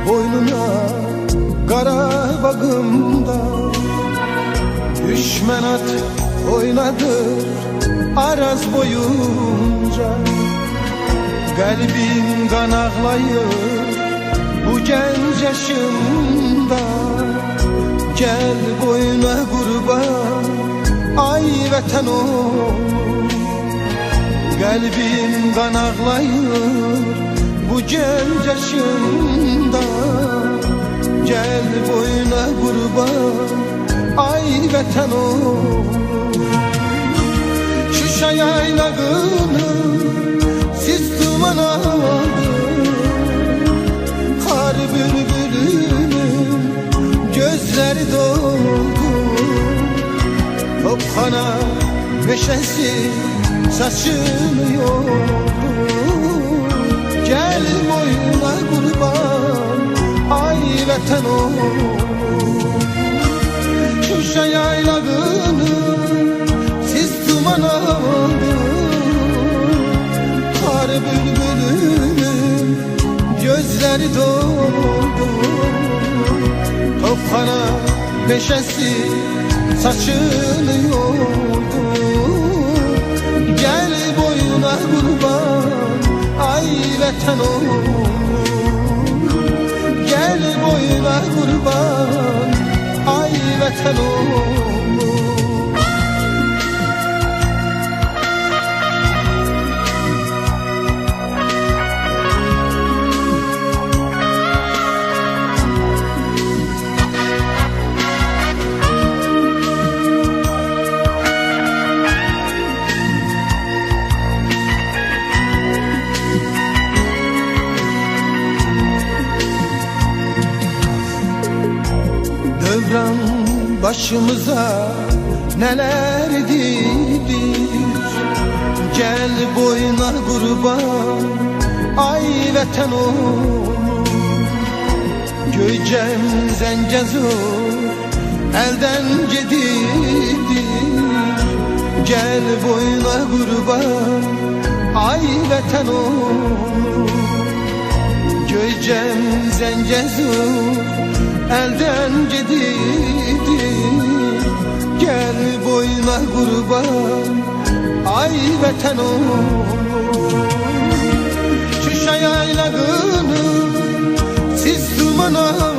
Boynuna kara bağımda düşmen at oynadı araz boyunca. Kalbim kan ağlayır bu genç yaşımda. Gel boyuna kurban ay vatan oğlum. Kalbim kan ağlayır bu genç yaşımda. Gel boyuna kurban ay vatan oğlum. Şuşa yaylağını sis duman aldı. Kar bülbülünün gözleri doldu. Topkana meşesi saçını yordu. Gel boyuna kurban ay vatan oğlum. Şuşa yaylağını sis duman aldı. Kar bülbülünün gözleri doldu. Topkana meşesi saçını yordu. Gel boyuna kurban ay vatan oğlum. Gel boyuna kurban ay vatan oğlum. Devran başımıza neler didir. Gel boyuna kurban ay vatan oğlum. Göycem Zengezur elden gididir. Gel boyuna kurban ay vatan oğlum. Göycem Zengezur elden gididir. Gel boyuna kurban ay vatan oğlum. Şuşa yaylağını sis duman aldı.